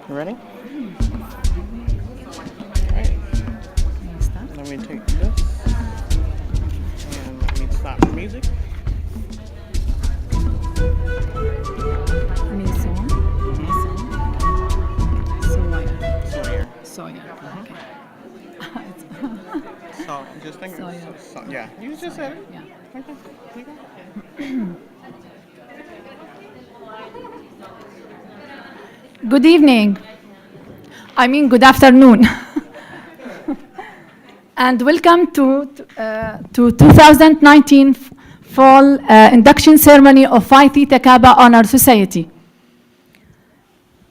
You ready? Alright. Let me take this and let me stop the music. Mason. Sawyer. Soya. Okay. So just think. Sawyer. Yeah, you just said it. Yeah. Okay. You go. Good evening. Good afternoon. And welcome to 2019 Fall Induction Ceremony of Phi Theta Kappa Honor Society.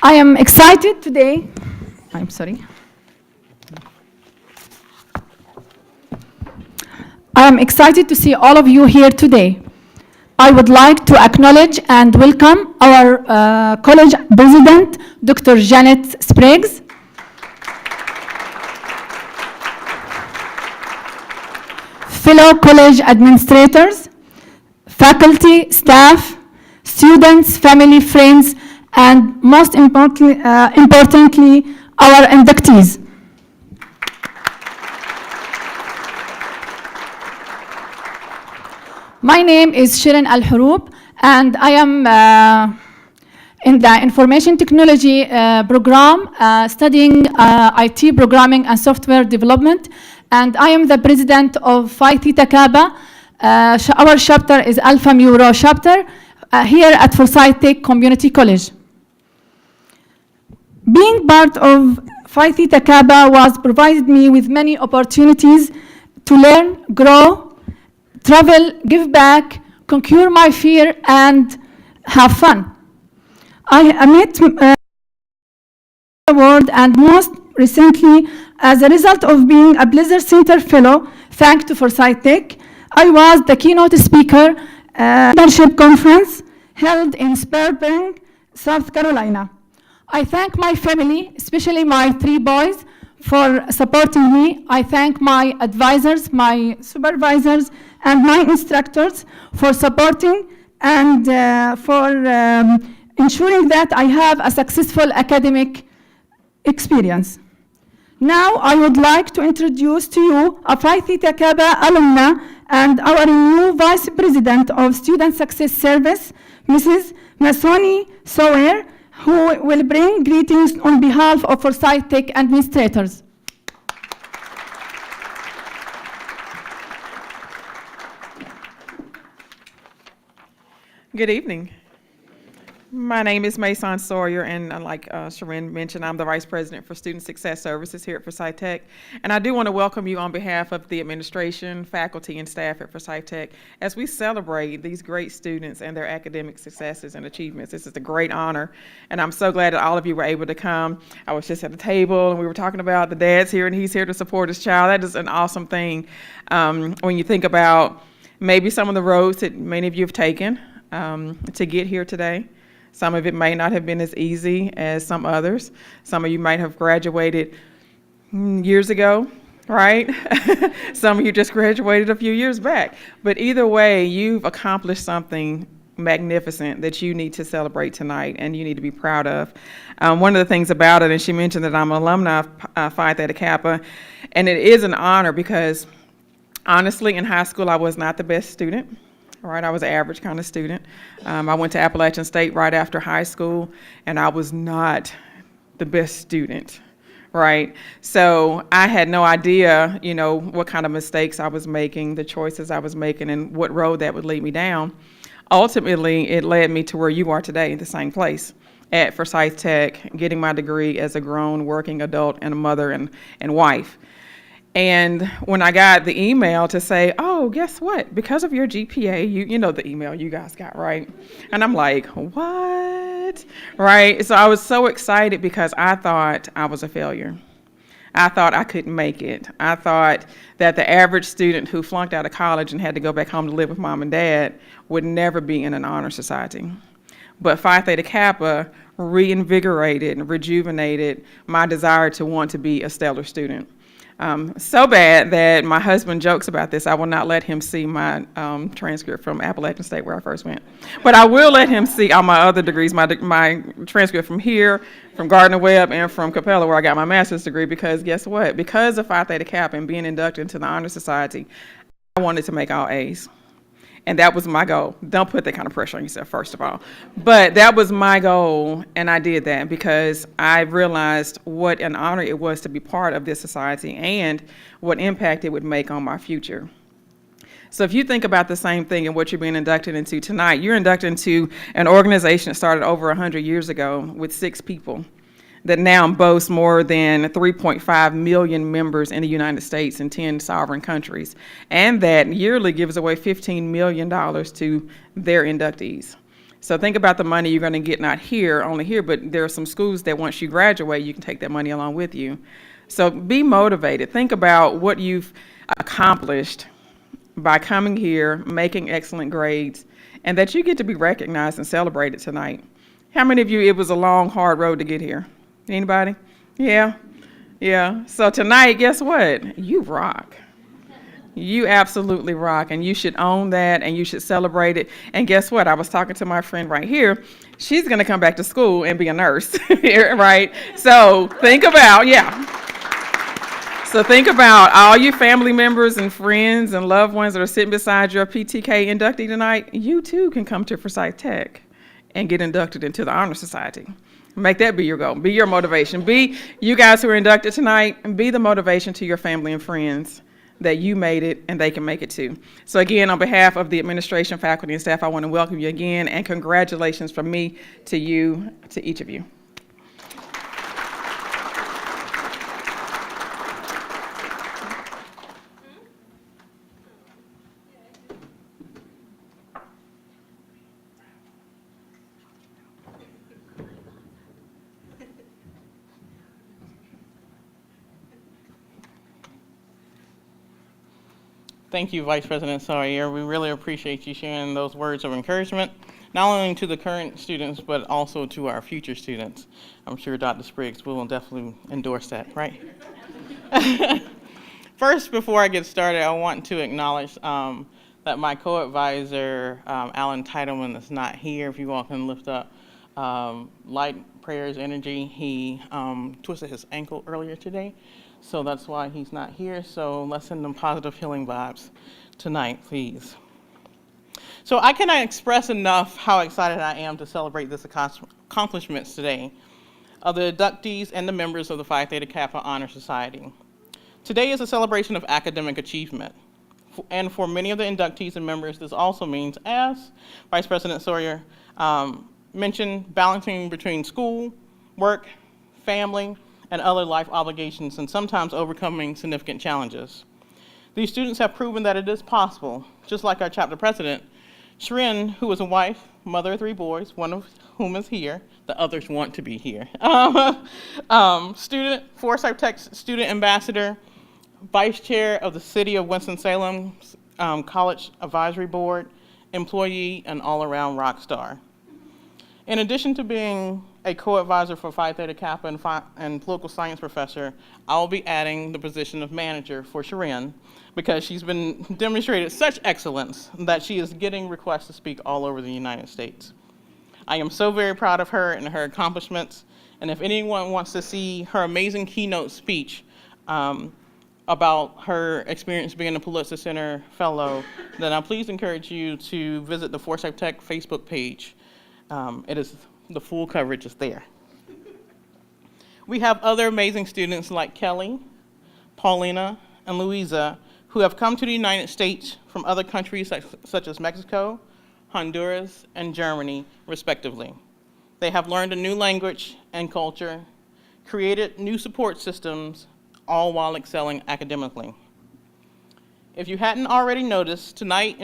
I am excited today. I'm sorry. I am excited to see all of you here today. I would like to acknowledge and welcome our college president, Dr. Janet Spriggs, fellow college administrators, faculty, staff, students, family, friends, and most importantly, our inductees. My name is Shirin Al-Hurub, and I am in the Information Technology program studying IT programming and software development, and I am the president of Phi Theta Kappa. Our chapter is Alpha Mu Rho chapter here at Forsyth Tech Community College. Being part of Phi Theta Kappa was provided me with many opportunities to learn, grow, travel, give back, conquer my fear, and have fun. I met the award, and most recently, as a result of being a Blizzard Center Fellow, thanks to Forsyth Tech, I was the keynote speaker at a leadership conference held in Spring, South Carolina. I thank my family, especially my 3 boys, for supporting me. I thank my advisors, my supervisors, and my instructors for supporting and for ensuring that I have a successful academic experience. Now I would like to introduce to you a Phi Theta Kappa alumna and our new Vice President of Student Success Service, Mrs. Masoni Sawyer, who will bring greetings on behalf of Forsyth Tech administrators. Good evening. My name is Mason Sawyer, and like Sharon mentioned, I'm the Vice President for Student Success Services here at Forsyth Tech. And I do want to welcome you on behalf of the administration, faculty, and staff at Forsyth Tech as we celebrate these great students and their academic successes and achievements. This is a great honor, and I'm so glad that all of you were able to come. I was just at the table, and we were talking about the dad's here, and he's here to support his child. That is an awesome thing when you think about maybe some of the roads that many of you have taken to get here today. Some of it may not have been as easy as some others. Some of you might have graduated years ago, right? Some of you just graduated a few years back. But either way, you've accomplished something magnificent that you need to celebrate tonight and you need to be proud of. One of the things about it, and she mentioned that I'm an alumni of Phi Theta Kappa, and it is an honor because honestly, in high school, I was not the best student. Right, I was an average kind of student. I went to Appalachian State right after high school, and I was not the best student, right? So I had no idea, what kind of mistakes I was making, the choices I was making, and what road that would lead me down. Ultimately, it led me to where you are today, the same place, at Forsyth Tech, getting my degree as a grown working adult and a mother and wife. And when I got the email to say, oh, guess what? Because of your GPA, you know the email you guys got, right? And I'm like, what? Right? So I was so excited because I thought I was a failure. I thought I couldn't make it. I thought that the average student who flunked out of college and had to go back home to live with mom and dad would never be in an honor society. But Phi Theta Kappa reinvigorated and rejuvenated my desire to want to be a stellar student. So bad that my husband jokes about this. I will not let him see my transcript from Appalachian State, where I first went. But I will let him see all my other degrees, my transcript from here, from Gardner-Webb, and from Capella, where I got my master's degree, because guess what? Because of Phi Theta Kappa and being inducted into the Honor Society, I wanted to make all A's. And that was my goal. Don't put that kind of pressure on yourself, first of all. But that was my goal, and I did that because I realized what an honor it was to be part of this society and what impact it would make on my future. So if you think about the same thing and what you're being inducted into tonight, you're inducted into an organization that started over 100 years ago with 6 people that now boasts more than 3.5 million members in the United States and 10 sovereign countries, and that yearly gives away $15 million to their inductees. So think about the money you're going to get, not here, only here, but there are some schools that once you graduate, you can take that money along with you. So be motivated. Think about what you've accomplished by coming here, making excellent grades, and that you get to be recognized and celebrated tonight. How many of you, it was a long, hard road to get here? Anybody? Yeah? Yeah. So tonight, guess what? You rock. You absolutely rock, and you should own that, and you should celebrate it. And guess what? I was talking to my friend right here. She's going to come back to school and be a nurse, right? So think about, So think about all your family members and friends and loved ones that are sitting beside your PTK inductee tonight. You too can come to Forsyth Tech and get inducted into the Honor Society. Make that be your goal, be your motivation. Be you guys who are inducted tonight, and be the motivation to your family and friends that you made it and they can make it too. So again, on behalf of the administration, faculty, and staff, I want to welcome you again, and congratulations from me to you, to each of you. Thank you, Vice President Sawyer. We really appreciate you sharing those words of encouragement, not only to the current students, but also to our future students. I'm sure Dr. Spriggs will definitely endorse that, right? First, before I get started, I want to acknowledge that my co-advisor, Alan Titleman, is not here. If you all can lift up Light Prayers Energy. He twisted his ankle earlier today, so that's why he's not here. So let's send them positive healing vibes tonight, please. So I cannot express enough how excited I am to celebrate this accomplishments today of the inductees and the members of the Phi Theta Kappa Honor Society. Today is a celebration of academic achievement. And for many of the inductees and members, this also means, as Vice President Sawyer mentioned, balancing between school, work, family, and other life obligations, and sometimes overcoming significant challenges. These students have proven that it is possible, just like our chapter president, Shirin, who is a wife, mother of 3 boys, one of whom is here, the others want to be here. Forsyth Tech student ambassador, vice chair of the City of Winston-Salem College Advisory Board, employee, and all-around rock star. In addition to being a co-advisor for Phi Theta Kappa and political science professor, I will be adding the position of manager for Shirin, because she's been demonstrated such excellence that she is getting requests to speak all over the United States. I am so very proud of her and her accomplishments, and if anyone wants to see her amazing keynote speech about her experience being a Pulitzer Center Fellow, then I please encourage you to visit the Forsyth Tech Facebook page. The full coverage is there. We have other amazing students like Kelly, Paulina, and Louisa, who have come to the United States from other countries such as Mexico, Honduras, and Germany, respectively. They have learned a new language and culture, created new support systems, all while excelling academically. If you hadn't already noticed, tonight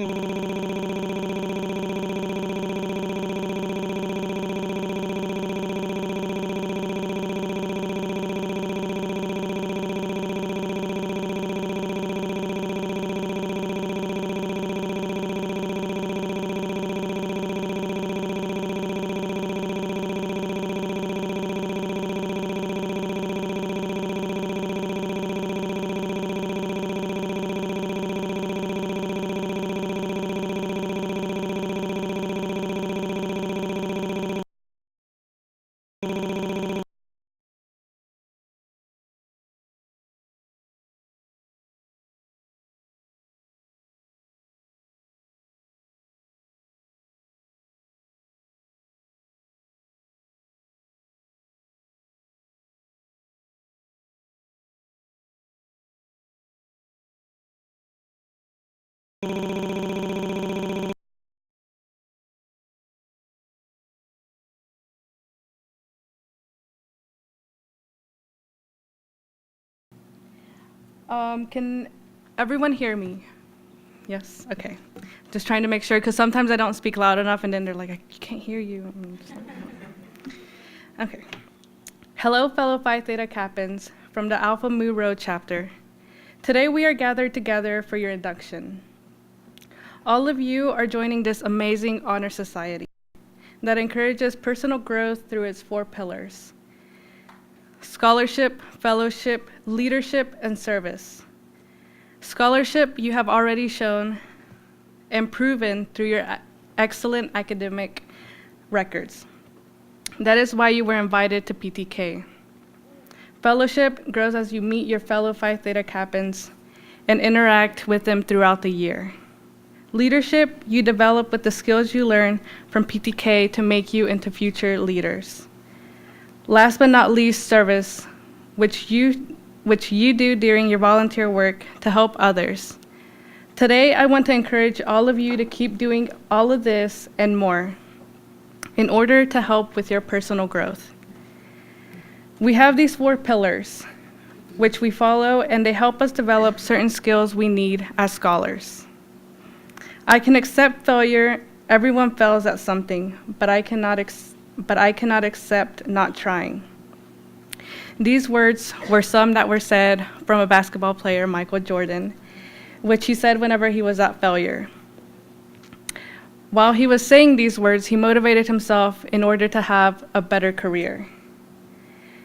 Can everyone hear me? Yes? Okay. Just trying to make sure, because sometimes I don't speak loud enough, and then they're like, I can't hear you. I'm just like, okay. Hello, fellow Phi Theta Kappans from the Alpha Mu Rho chapter. Today we are gathered together for your induction. All of you are joining this amazing honor society that encourages personal growth through its 4 pillars: scholarship, fellowship, leadership, and service. Scholarship you have already shown and proven through your excellent academic records. That is why you were invited to PTK. Fellowship grows as you meet your fellow Phi Theta Kappans and interact with them throughout the year. Leadership you develop with the skills you learn from PTK to make you into future leaders. Last but not least, service, which you do during your volunteer work to help others. Today, I want to encourage all of you to keep doing all of this and more in order to help with your personal growth. We have these 4 pillars, which we follow, and they help us develop certain skills we need as scholars. I can accept failure. Everyone fails at something, but I cannot accept not trying. These words were some that were said from a basketball player, Michael Jordan, which he said whenever he was at failure. While he was saying these words, he motivated himself in order to have a better career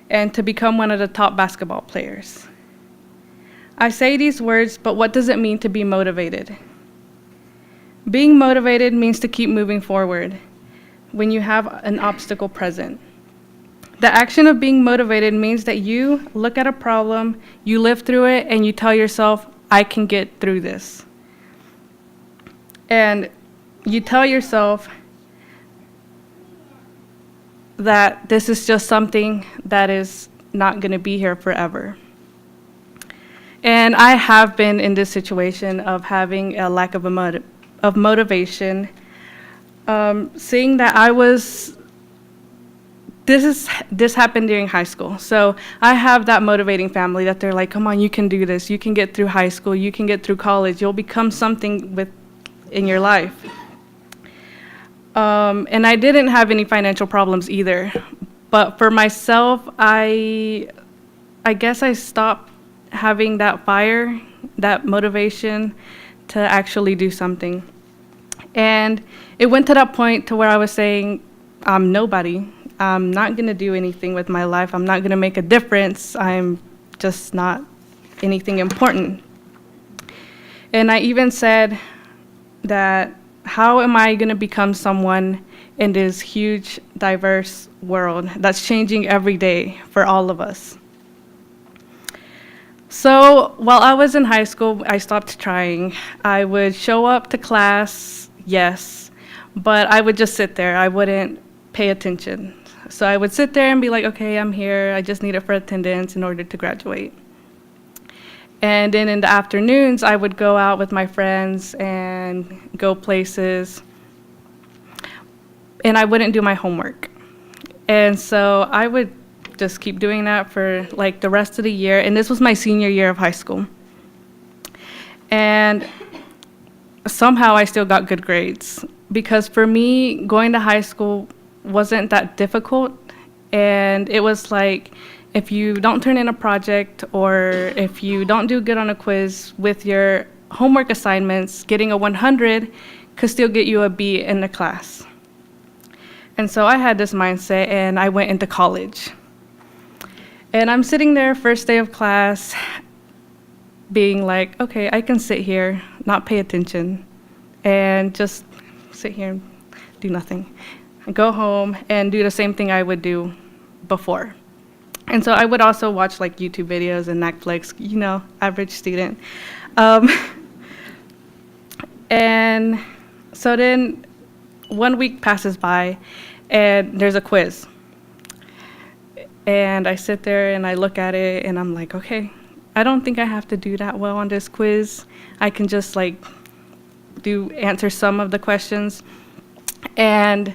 and to become one of the top basketball players. I say these words, but what does it mean to be motivated? Being motivated means to keep moving forward when you have an obstacle present. The action of being motivated means that you look at a problem, you live through it, and you tell yourself, I can get through this. And you tell yourself that this is just something that is not going to be here forever. And I have been in this situation of having a lack of motivation, seeing that this happened during high school. So I have that motivating family that they're like, come on, you can do this. You can get through high school. You can get through college. You'll become something in your life. And I didn't have any financial problems either. But for myself, I guess I stopped having that fire, that motivation to actually do something. And it went to that point to where I was saying, I'm nobody. I'm not going to do anything with my life. I'm not going to make a difference. I'm just not anything important. And I even said that, how am I going to become someone in this huge, diverse world that's changing every day for all of us? So while I was in high school, I stopped trying. I would show up to class, yes, but I would just sit there. I wouldn't pay attention. So I would sit there and be like, okay, I'm here. I just need it for attendance in order to graduate. And then in the afternoons, I would go out with my friends and go places. And I wouldn't do my homework. And so I would just keep doing that for like the rest of the year. And this was my senior year of high school. And somehow I still got good grades. Because for me, going to high school wasn't that difficult, and it was like, if you don't turn in a project or if you don't do good on a quiz with your homework assignments, getting a 100 could still get you a B in the class. And so I had this mindset, and I went into college. And I'm sitting there first day of class being like, okay, I can sit here, not pay attention, and just sit here and do nothing. Go home and do the same thing I would do before. And so I would also watch like YouTube videos and Netflix, average student. And so then 1 week passes by and there's a quiz. And I sit there and I look at it and I'm like, okay, I don't think I have to do that well on this quiz. I can just like answer some of the questions. And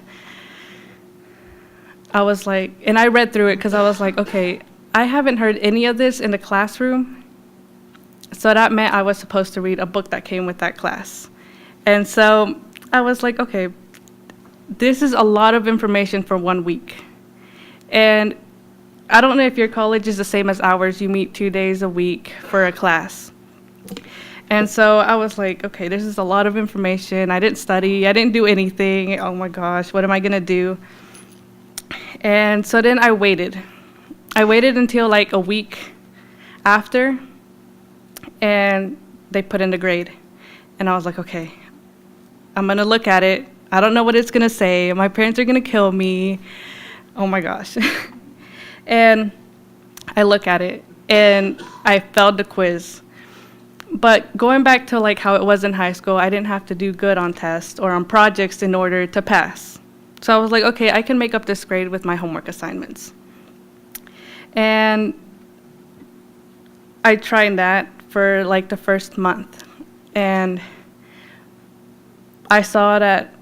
I was like, and I read through it because I was like, okay, I haven't heard any of this in the classroom. So that meant I was supposed to read a book that came with that class. And so I was like, okay, this is a lot of information for 1 week. And I don't know if your college is the same as ours. You meet 2 days a week for a class. And so I was like, okay, this is a lot of information. I didn't study. I didn't do anything. Oh my gosh, what am I going to do? And so then I waited. I waited until like a week after, and they put in the grade. And I was like, okay, I'm going to look at it. I don't know what it's going to say. My parents are going to kill me. Oh my gosh. And I look at it, and I failed the quiz. But going back to like how it was in high school, I didn't have to do good on tests or on projects in order to pass. So I was like, okay, I can make up this grade with my homework assignments. And I tried that for like the first month. And I saw that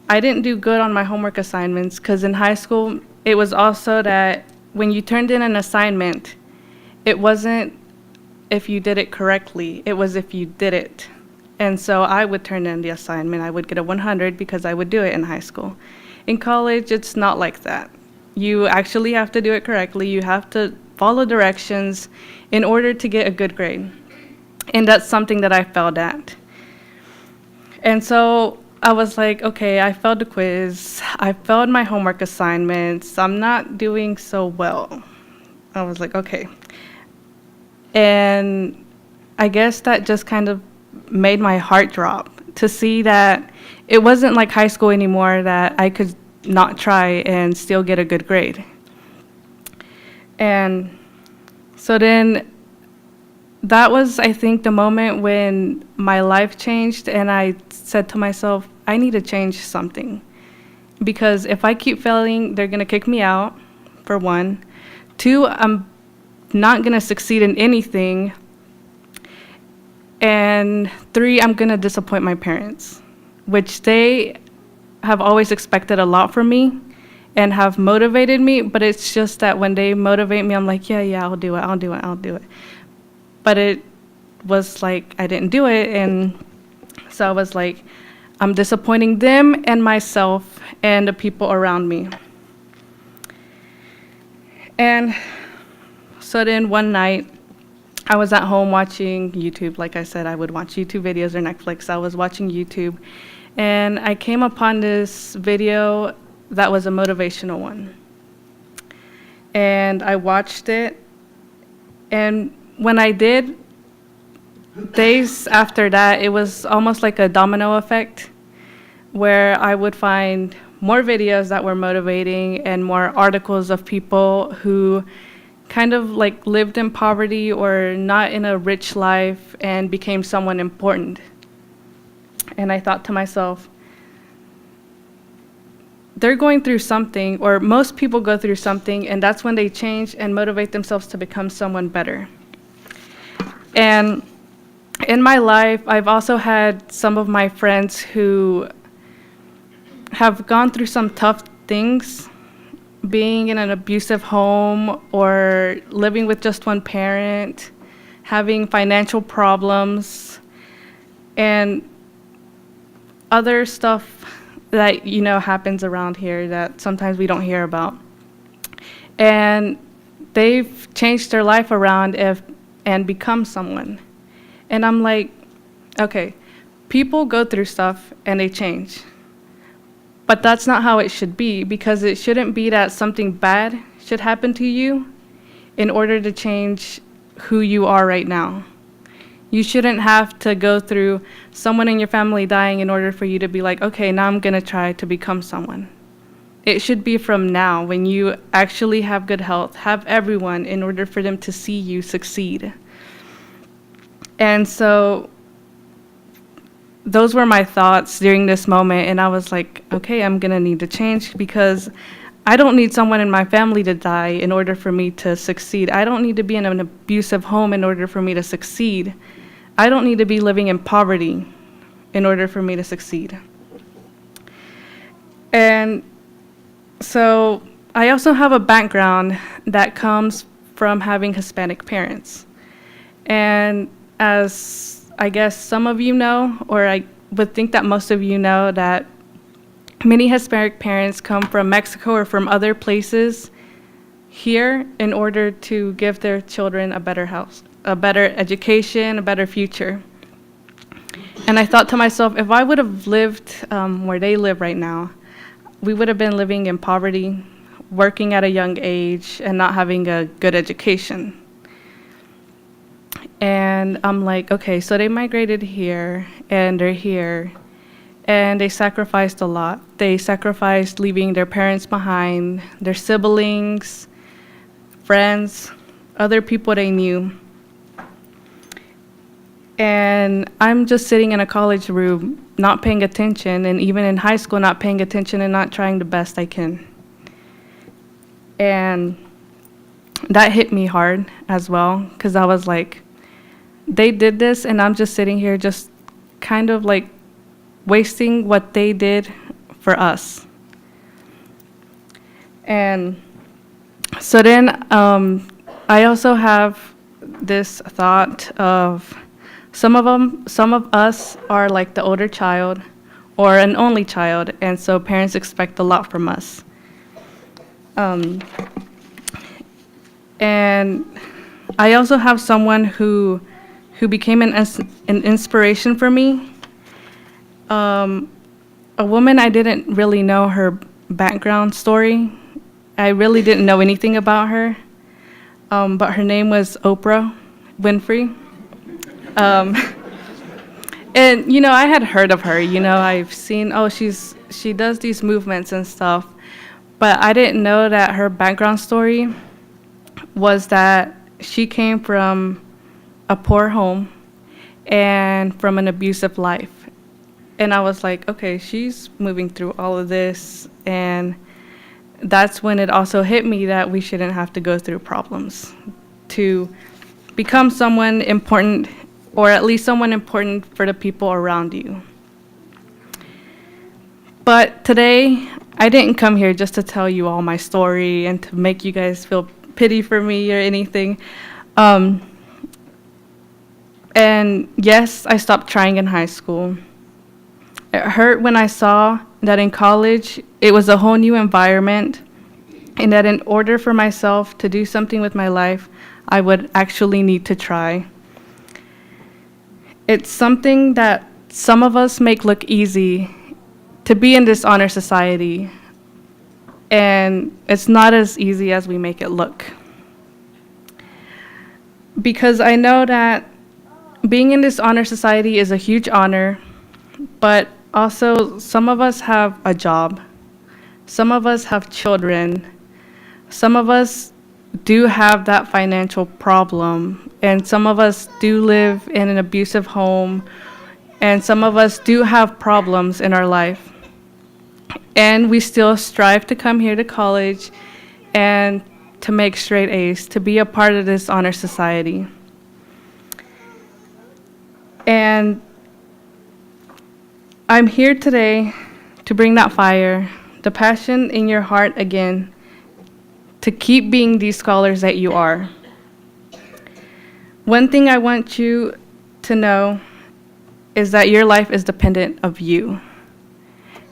I didn't do good on my homework assignments because in high school, it was also that when you turned in an assignment, it wasn't if you did it correctly, it was if you did it. And so I would turn in the assignment. I would get a 100 because I would do it in high school. In college, it's not like that. You actually have to do it correctly. You have to follow directions in order to get a good grade. And that's something that I failed at. And so I was like, okay, I failed the quiz. I failed my homework assignments. I'm not doing so well. I was like, okay. And I guess that just kind of made my heart drop to see that it wasn't like high school anymore, that I could not try and still get a good grade. And so then that was, I think, the moment when my life changed, and I said to myself, I need to change something. Because if I keep failing, they're going to kick me out, for one. Two, I'm not going to succeed in anything. And three, I'm going to disappoint my parents, which they have always expected a lot from me and have motivated me. But it's just that when they motivate me, I'm like, yeah, I'll do it. But it was like I didn't do it. And so I was like, I'm disappointing them and myself and the people around me. And so then one night, I was at home watching YouTube. Like I said, I would watch YouTube videos or Netflix. I was watching YouTube, and I came upon this video that was a motivational one. And I watched it, and when I did, days after that, it was almost like a domino effect, where I would find more videos that were motivating and more articles of people who kind of like lived in poverty or not in a rich life and became someone important. And I thought to myself, they're going through something, or most people go through something, and that's when they change and motivate themselves to become someone better. And in my life, I've also had some of my friends who have gone through some tough things, being in an abusive home or living with just one parent, having financial problems, and other stuff that, you know, happens around here that sometimes we don't hear about. And they've changed their life around and become someone. And I'm like, okay, people go through stuff and they change. But that's not how it should be, because it shouldn't be that something bad should happen to you in order to change who you are right now. You shouldn't have to go through someone in your family dying in order for you to be like, okay, now I'm going to try to become someone. It should be from now, when you actually have good health, have everyone, in order for them to see you succeed. And so those were my thoughts during this moment, and I was like, okay, I'm going to need to change, because I don't need someone in my family to die in order for me to succeed. I don't need to be in an abusive home in order for me to succeed. I don't need to be living in poverty in order for me to succeed. And so I also have a background that comes from having Hispanic parents. And as I guess some of you know, or I would think that most of you know, that many Hispanic parents come from Mexico or from other places here in order to give their children a better house, a better education, a better future. And I thought to myself, if I would have lived where they live right now, we would have been living in poverty, working at a young age, and not having a good education. And I'm like, okay, so they migrated here, and they're here, and they sacrificed a lot. They sacrificed leaving their parents behind, their siblings, friends, other people they knew. And I'm just sitting in a college room, not paying attention, and even in high school, not paying attention and not trying the best I can. And that hit me hard as well, because I was like, they did this, and I'm just sitting here just kind of like wasting what they did for us. And so then I also have this thought of some of us are like the older child or an only child, and so parents expect a lot from us. And I also have someone who became an inspiration for me. A woman I didn't really know her background story. I really didn't know anything about her, but her name was Oprah Winfrey. And you know, I had heard of her. You know, I've seen, oh, she does these movements and stuff, but I didn't know that her background story was that she came from a poor home and from an abusive life. And I was like, okay, she's moving through all of this, and that's when it also hit me that we shouldn't have to go through problems to become someone important, or at least someone important for the people around you. But today, I didn't come here just to tell you all my story and to make you guys feel pity for me or anything. And yes, I stopped trying in high school. It hurt when I saw that in college, it was a whole new environment, and that in order for myself to do something with my life, I would actually need to try. It's something that some of us make look easy, to be in this honor society, and it's not as easy as we make it look. Because I know that being in this honor society is a huge honor, but also some of us have a job, some of us have children, some of us do have that financial problem, and some of us do live in an abusive home, and some of us do have problems in our life. And we still strive to come here to college and to make straight A's, to be a part of this honor society. And I'm here today to bring that fire, the passion in your heart again, to keep being these scholars that you are. One thing I want you to know is that your life is dependent of you.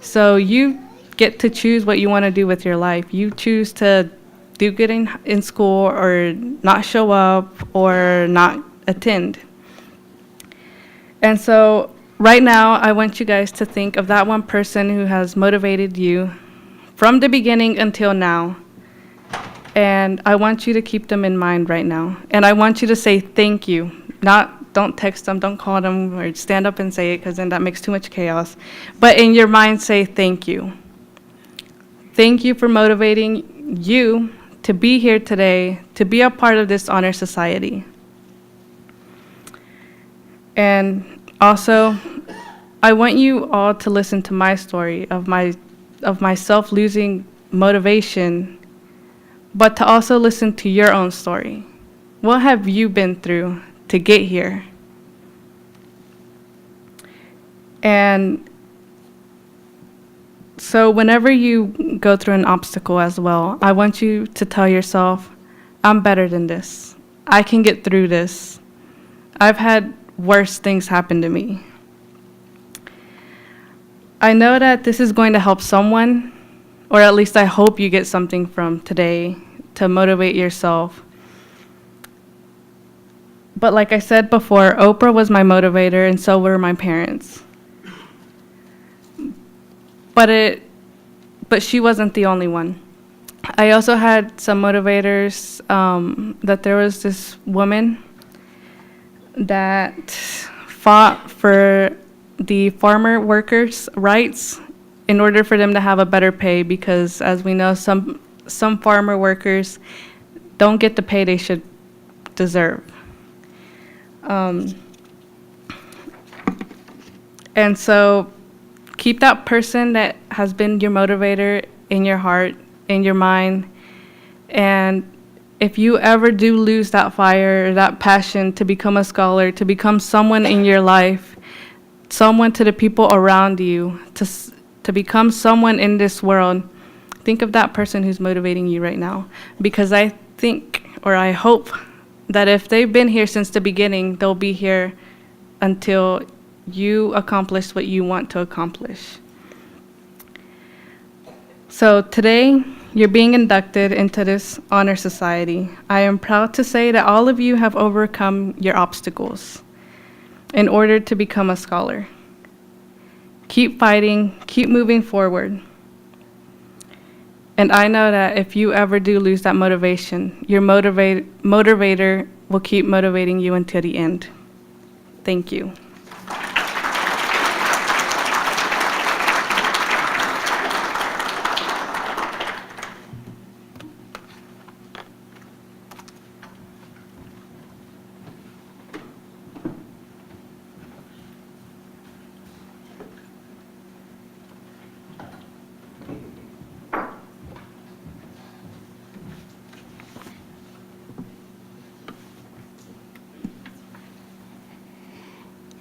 So you get to choose what you want to do with your life. You choose to do good in school, or not show up, or not attend. And so right now, I want you guys to think of that one person who has motivated you from the beginning until now. And I want you to keep them in mind right now. And I want you to say thank you. Don't text them, don't call them, or stand up and say it, because then that makes too much chaos. But in your mind, say thank you. Thank you for motivating you to be here today, to be a part of this honor society. And also, I want you all to listen to my story of myself losing motivation, but to also listen to your own story. What have you been through to get here? And so whenever you go through an obstacle as well, I want you to tell yourself, I'm better than this. I can get through this. I've had worse things happen to me. I know that this is going to help someone, or at least I hope you get something from today to motivate yourself. But like I said before, Oprah was my motivator, and so were my parents. But she wasn't the only one. I also had some motivators, that there was this woman that fought for the farmer workers' rights in order for them to have a better pay, because as we know, some farmer workers don't get the pay they should deserve. And so keep that person that has been your motivator in your heart, in your mind, and if you ever do lose that fire, that passion to become a scholar, to become someone in your life, someone to the people around you, to become someone in this world, think of that person who's motivating you right now. Because I think, or I hope, that if they've been here since the beginning, they'll be here until you accomplish what you want to accomplish. So today, you're being inducted into this honor society. I am proud to say that all of you have overcome your obstacles in order to become a scholar. Keep fighting, keep moving forward. And I know that if you ever do lose that motivation, your motivator will keep motivating you until the end. Thank you.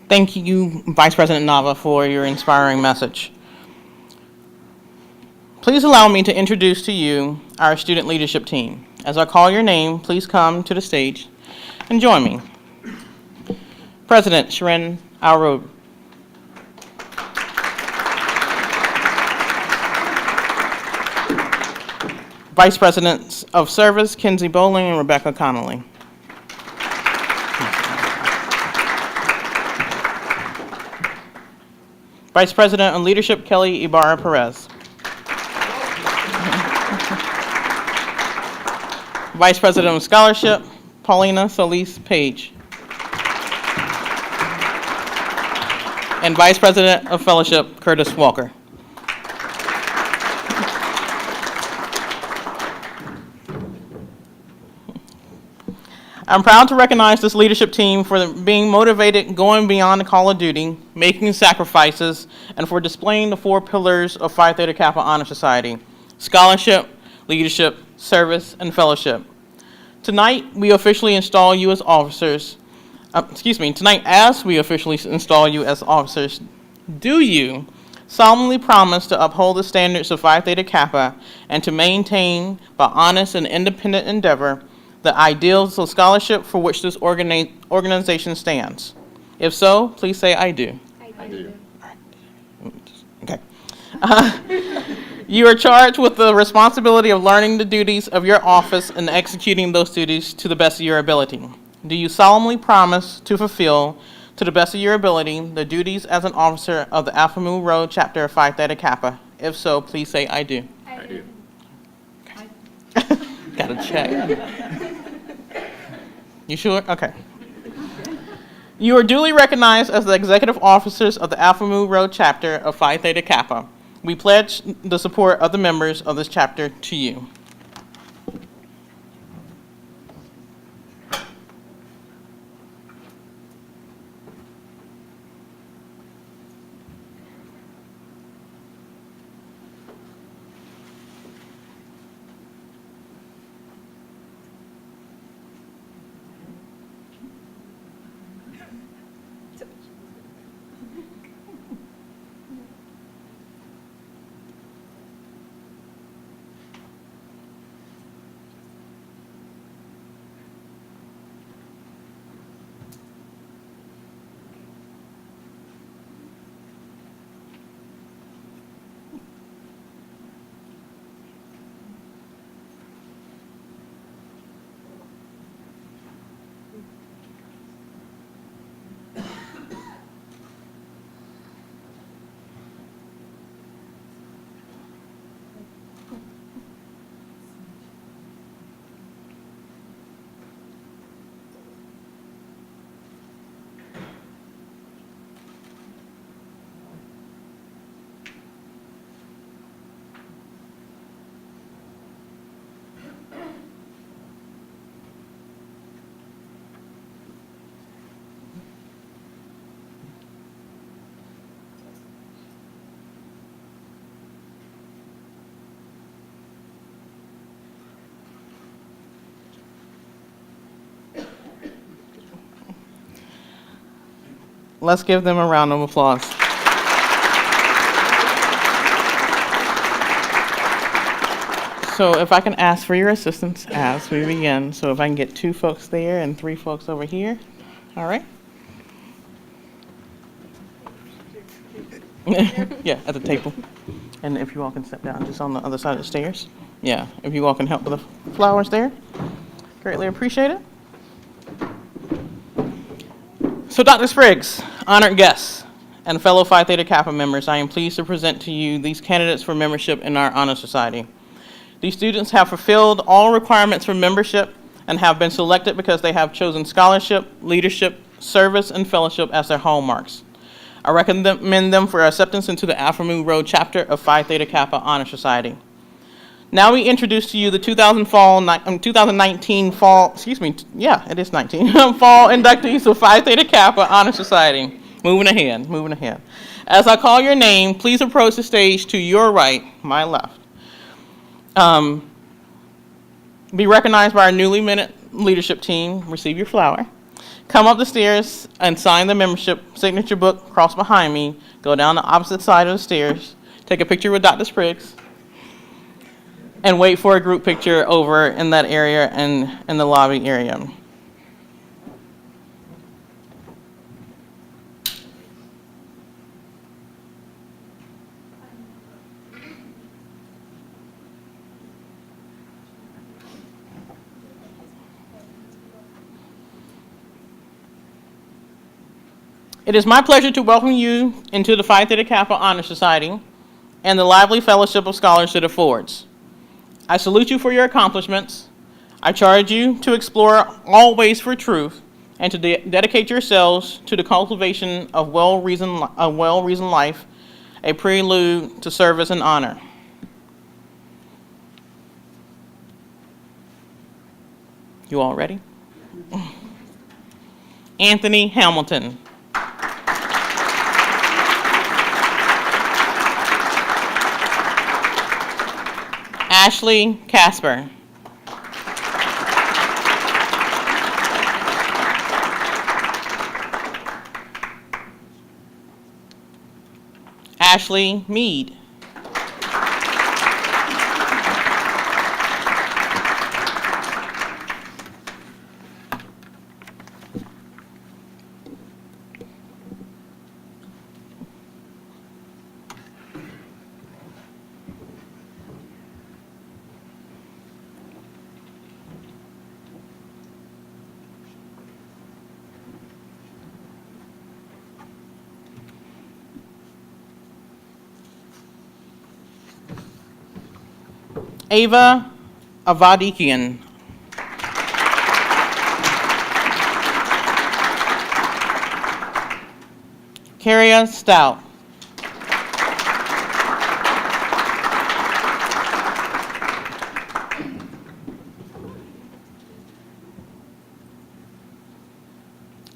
Thank you, Vice President Nava, for your inspiring message. Please allow me to introduce to you our student leadership team. As I call your name, please come to the stage and join me. President Sharon Alrobe. Vice Presidents of Service, Kinsey Bowling and Rebecca Connolly. Vice President of Leadership, Kelly Ibarra Perez. Vice President of Scholarship, Paulina Solis Page. And Vice President of Fellowship, Curtis Walker. I'm proud to recognize this leadership team for being motivated, going beyond the call of duty, making sacrifices, and for displaying the 4 pillars of Phi Theta Kappa Honor Society: scholarship, leadership, service, and fellowship. Tonight, we officially install you as officers. Tonight, as we officially install you as officers, do you solemnly promise to uphold the standards of Phi Theta Kappa and to maintain, by honest and independent endeavor, the ideals of scholarship for which this organization stands? If so, please say, I do. I do. Okay. You are charged with the responsibility of learning the duties of your office and executing those duties to the best of your ability. Do you solemnly promise to fulfill, to the best of your ability, the duties as an officer of the Alpha Mu Rho chapter of Phi Theta Kappa? If so, please say, I do. I do. Gotta check. You sure? Okay. You are duly recognized as the executive officers of the Alpha Mu Rho chapter of Phi Theta Kappa. We pledge the support of the members of this chapter to you. Let's give them a round of applause. So if I can ask for your assistance as we begin. So if I can get 2 folks there and 3 folks over here. All right. Yeah, at the table. And if you all can step down just on the other side of the stairs. Yeah, if you all can help with the flowers there. Greatly appreciate it. So Dr. Spriggs, honored guests, and fellow Phi Theta Kappa members, I am pleased to present to you these candidates for membership in our honor society. These students have fulfilled all requirements for membership and have been selected because they have chosen scholarship, leadership, service, and fellowship as their hallmarks. I recommend them for acceptance into the Alpha Mu Road chapter of Phi Theta Kappa Honor Society. Now we introduce to you the 2019 fall, excuse me, yeah, it is 19, fall inductees of Phi Theta Kappa Honor Society. Moving ahead. As I call your name, please approach the stage to your right, my left. Be recognized by our newly minted leadership team, receive your flower. Come up the stairs and sign the membership signature book, cross behind me, go down the opposite side of the stairs, take a picture with Dr. Spriggs, and wait for a group picture over in that area and in the lobby area. It is my pleasure to welcome you into the Phi Theta Kappa Honor Society and the lively fellowship of scholars it affords. I salute you for your accomplishments. I charge you to explore all ways for truth and to dedicate yourselves to the cultivation of well-reasoned life, a prelude to service and honor. You all ready? Anthony Hamilton. Ashley Casper. Ashley Mead. Ava Avadikian. Carria Stout.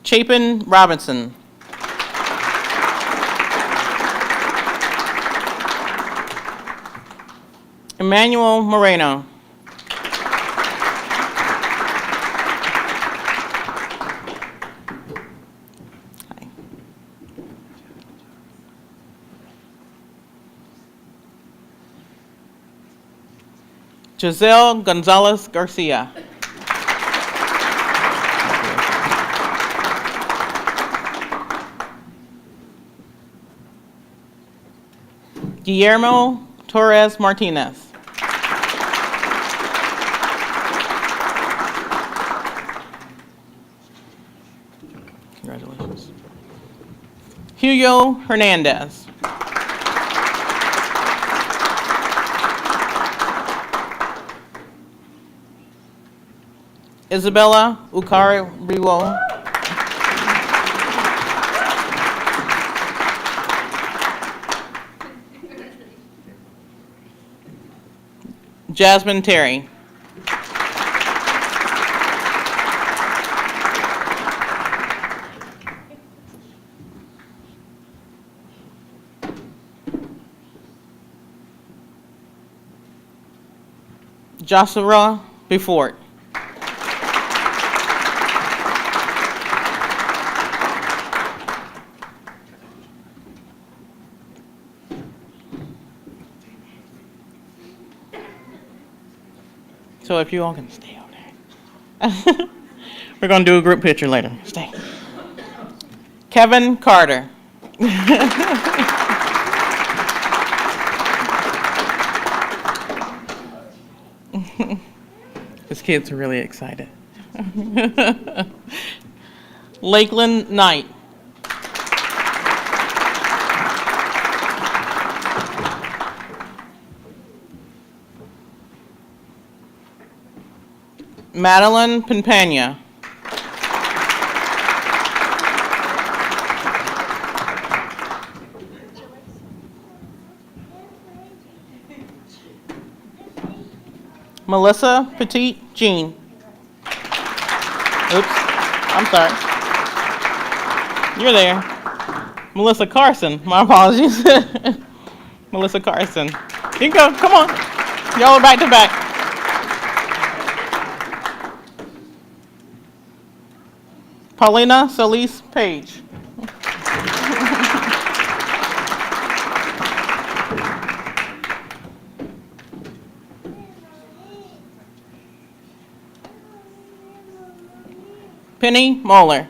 Chapin Robinson. Emmanuel Moreno. Giselle Gonzalez Garcia. Guillermo Torres Martinez. Congratulations. Hugo Hernandez. Isabella Ukari-Riwo. Jasmine Terry. Joshua Befort. So if you all can stay over there. We're going to do a group picture later. Stay. Kevin Carter. His kids are really excited. Lakeland Knight. Madeline Pimpania. Melissa Petit Jean. Oops, I'm sorry. You're there. Melissa Carson, my apologies. Melissa Carson. You can go, come on. Y'all are back to back. Paulina Solis Page. Penny Moeller.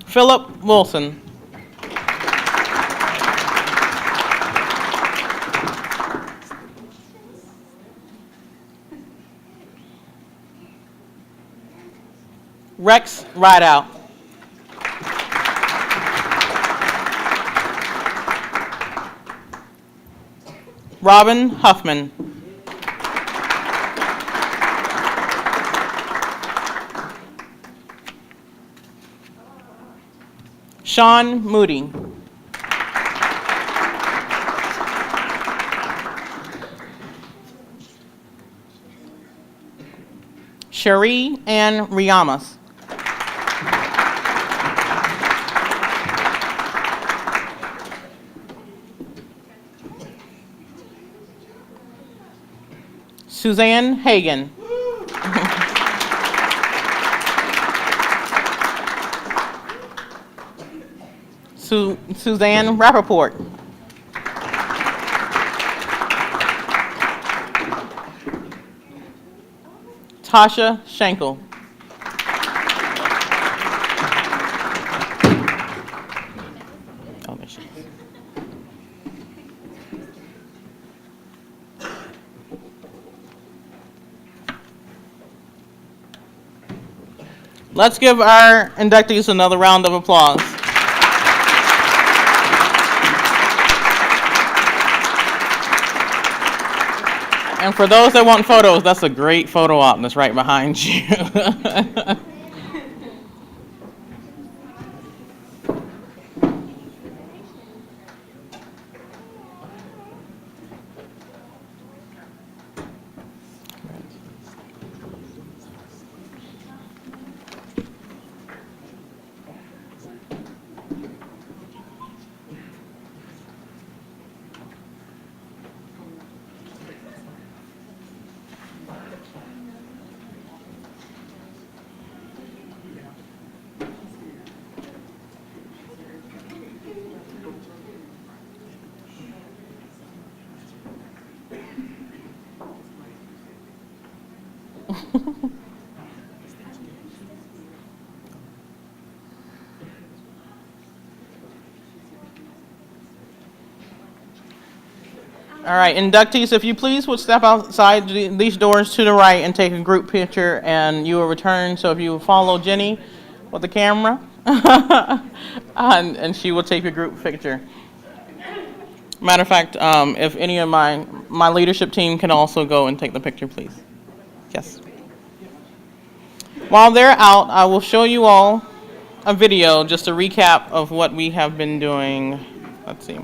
Philip Wilson. Rex Rideout. Robin Huffman. Sean Moody. Cherie Ann Riamas. Suzanne Hagan. Suzanne Rappaport. Tasha Schenkel. Oh, there she is. Let's give our inductees another round of applause. And for those that want photos, that's a great photo op that's right behind you. All right, inductees, if you please would step outside these doors to the right and take a group picture, and you will return. So if you will follow Jenny with the camera, and she will take a group picture. Matter of fact, if any of my leadership team can also go and take the picture, please. Yes. While they're out, I will show you all a video, just a recap of what we have been doing. Let's see.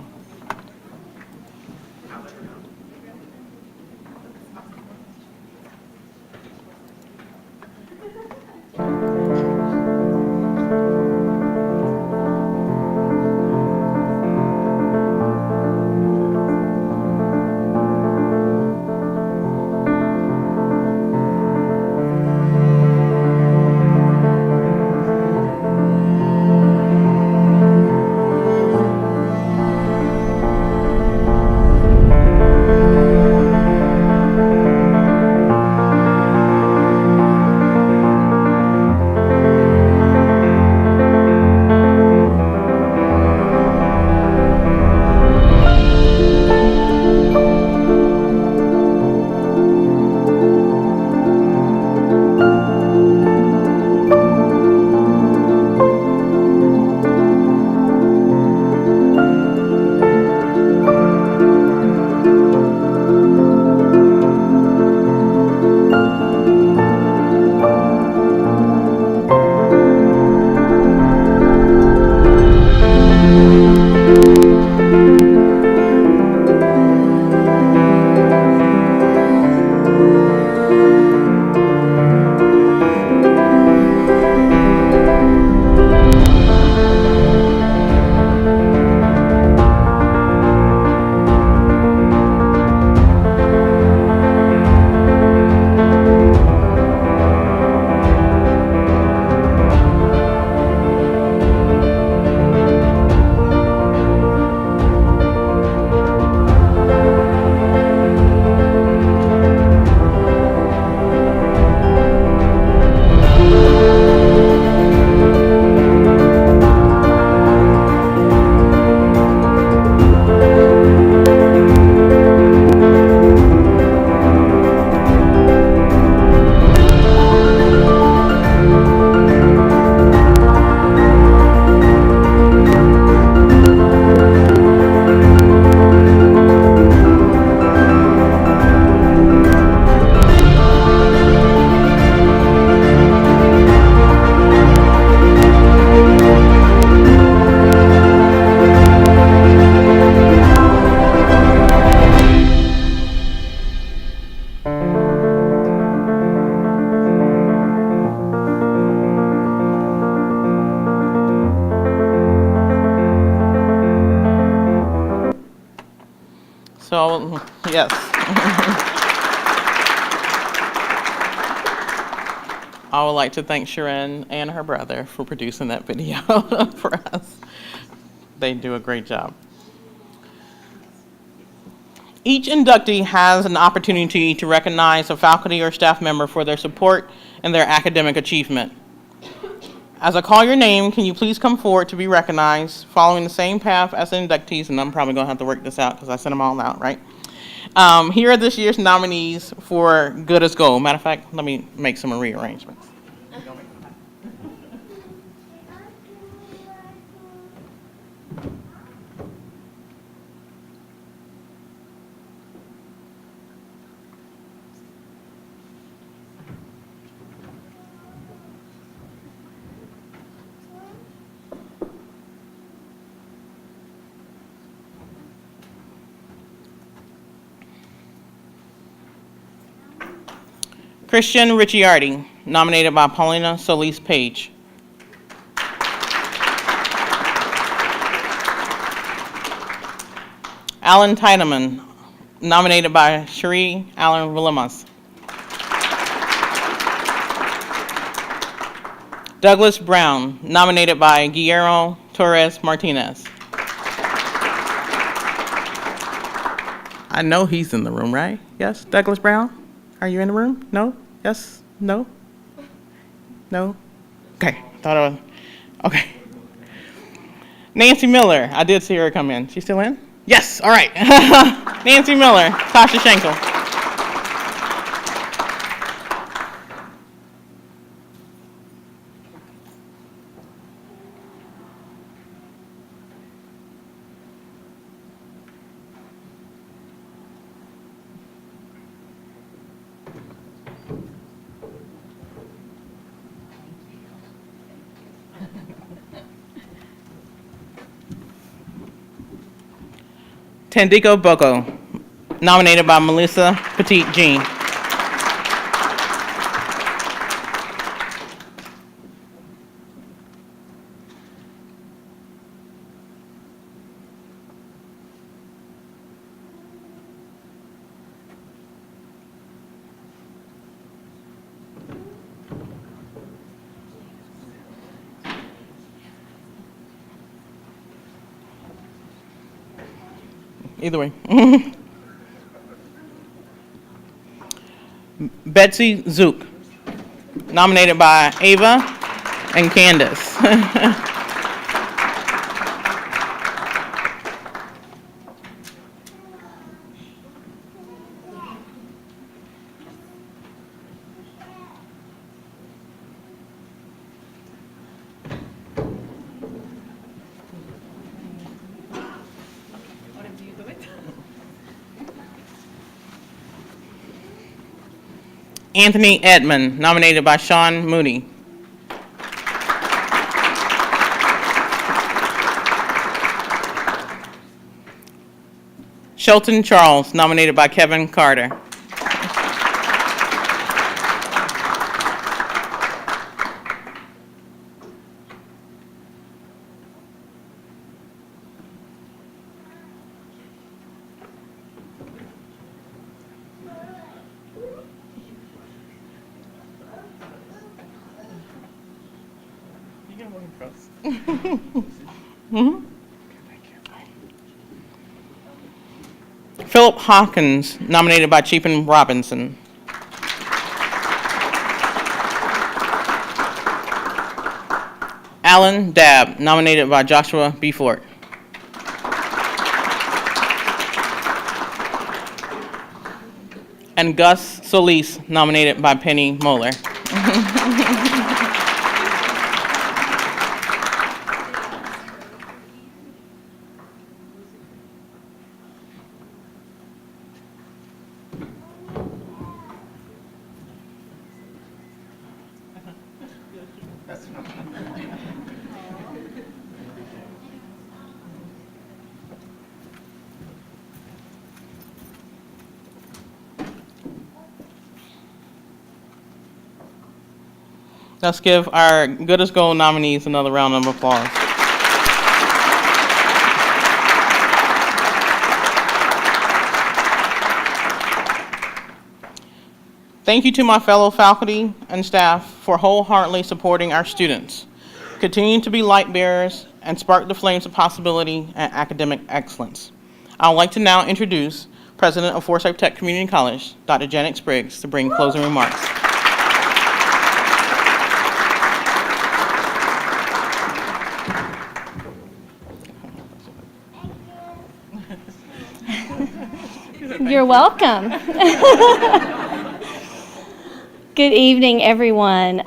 Yes. I would like to thank Sharon and her brother for producing that video for us. They do a great job. Each inductee has an opportunity to recognize a faculty or staff member for their support and their academic achievement. As I call your name, can you please come forward to be recognized, following the same path as the inductees, and I'm probably going to have to work this out because I sent them all out, right? Here are this year's nominees for Good as Gold. Matter of fact, let me make some rearrangements. Christian Ricciardi, nominated by Paulina Solis Page. Alan Tiedemann, nominated by Cherie Allen Villemas. Douglas Brown, nominated by Guillermo Torres Martinez. I know he's in the room, right? Yes, Douglas Brown? Are you in the room? No? Yes? No? No? Okay, thought I was, okay. Nancy Miller, I did see her come in. She's still in? Yes, all right. Nancy Miller, Tasha Schenkel. Tandiko Boko, nominated by Melissa Petit Jean. Either way. Betsy Zook, nominated by Ava and Candace. Anthony Edmond, nominated by Sean Mooney. Shelton Charles, nominated by Kevin Carter. Philip Hawkins, nominated by Cheapen Robinson. Alan Dabb, nominated by Joshua B. Fort. And Gus Solis, nominated by Penny Moeller. Let's give our Good as Gold nominees another round of applause. Thank you to my fellow faculty and staff for wholeheartedly supporting our students, continuing to be light bearers and spark the flames of possibility and academic excellence. I would like to now introduce President of Forsyth Tech Community College, Dr. Janet Spriggs, to bring closing remarks. You're welcome. Good evening, everyone.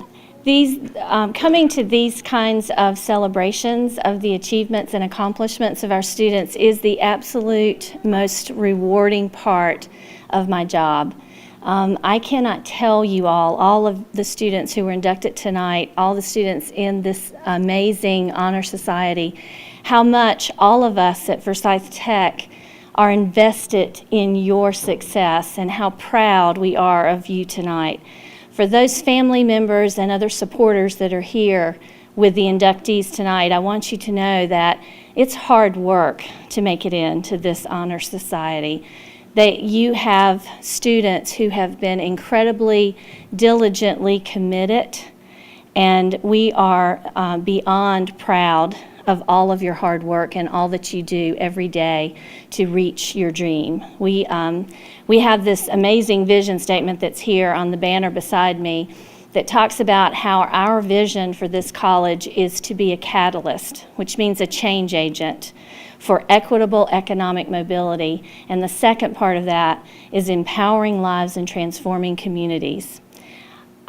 Coming to these kinds of celebrations of the achievements and accomplishments of our students is the absolute most rewarding part of my job. I cannot tell you all of the students who were inducted tonight, all the students in this amazing honor society, how much all of us at Forsyth Tech are invested in your success and how proud we are of you tonight. For those family members and other supporters that are here with the inductees tonight, I want you to know that it's hard work to make it into this honor society. That you have students who have been incredibly diligently committed, and we are beyond proud of all of your hard work and all that you do every day to reach your dream. We have this amazing vision statement that's here on the banner beside me that talks about how our vision for this college is to be a catalyst, which means a change agent for equitable economic mobility. And the second part of that is empowering lives and transforming communities.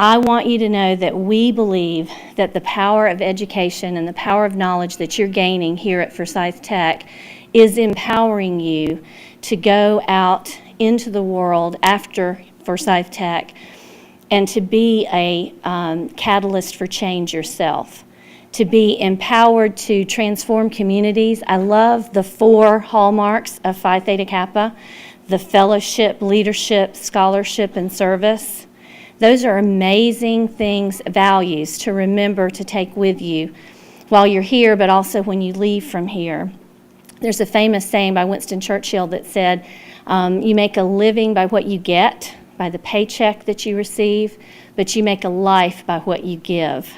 I want you to know that we believe that the power of education and the power of knowledge that you're gaining here at Forsyth Tech is empowering you to go out into the world after Forsyth Tech and to be a catalyst for change yourself, to be empowered to transform communities. I love the 4 hallmarks of Phi Theta Kappa, the fellowship, leadership, scholarship, and service. Those are amazing things, values to remember to take with you while you're here, but also when you leave from here. There's a famous saying by Winston Churchill that said, you make a living by what you get, by the paycheck that you receive, but you make a life by what you give.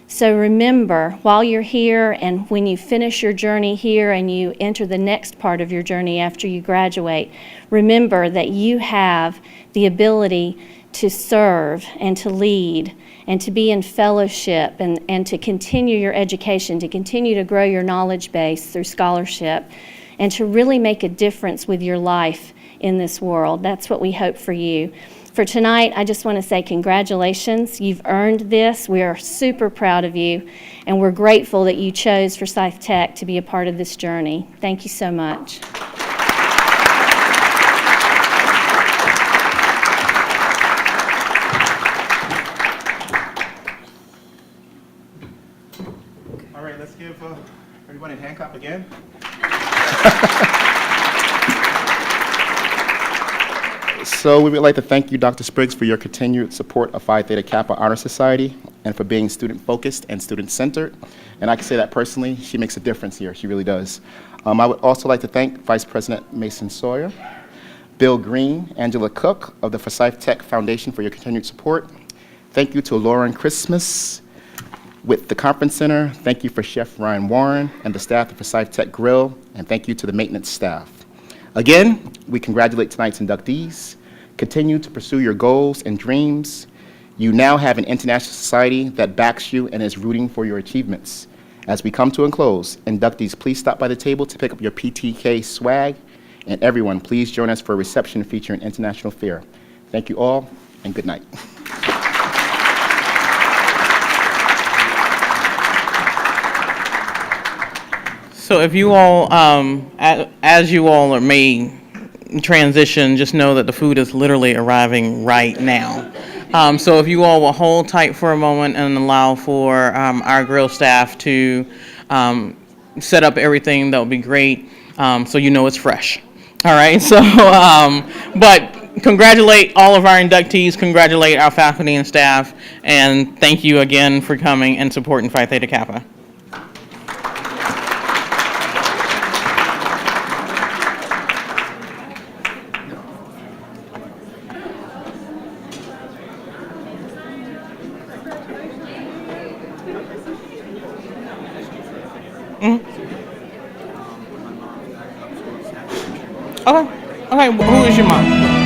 So remember, while you're here and when you finish your journey here and you enter the next part of your journey after you graduate, remember that you have the ability to serve and to lead and to be in fellowship and to continue your education, to continue to grow your knowledge base through scholarship, and to really make a difference with your life in this world. That's what we hope for you. For tonight, I just want to say congratulations. You've earned this. We are super proud of you, and we're grateful that you chose Forsyth Tech to be a part of this journey. Thank you so much. All right, let's give everyone a hand clap again. So we would like to thank you, Dr. Spriggs, for your continued support of Phi Theta Kappa Honor Society and for being student-focused and student-centered. And I can say that personally, she makes a difference here. She really does. I would also like to thank Vice President Mason Sawyer, Bill Green, Angela Cook of the Forsyth Tech Foundation for your continued support. Thank you to Lauren Christmas with the Conference Center. Thank you for Chef Ryan Warren and the staff of Forsyth Tech Grill. And thank you to the maintenance staff. Again, we congratulate tonight's inductees. Continue to pursue your goals and dreams. You now have an international society that backs you and is rooting for your achievements. As we come to a close, inductees, please stop by the table to pick up your PTK swag. And everyone, please join us for a reception featuring international fare. Thank you all, and good night. So if you all, as you all may transition, just know that the food is literally arriving right now. So if you all will hold tight for a moment and allow for our grill staff to set up everything, that would be great, so you know it's fresh. All right, so, but congratulate all of our inductees, congratulate our faculty and staff, and thank you again for coming and supporting Phi Theta Kappa. Okay. Okay. Who is your mom?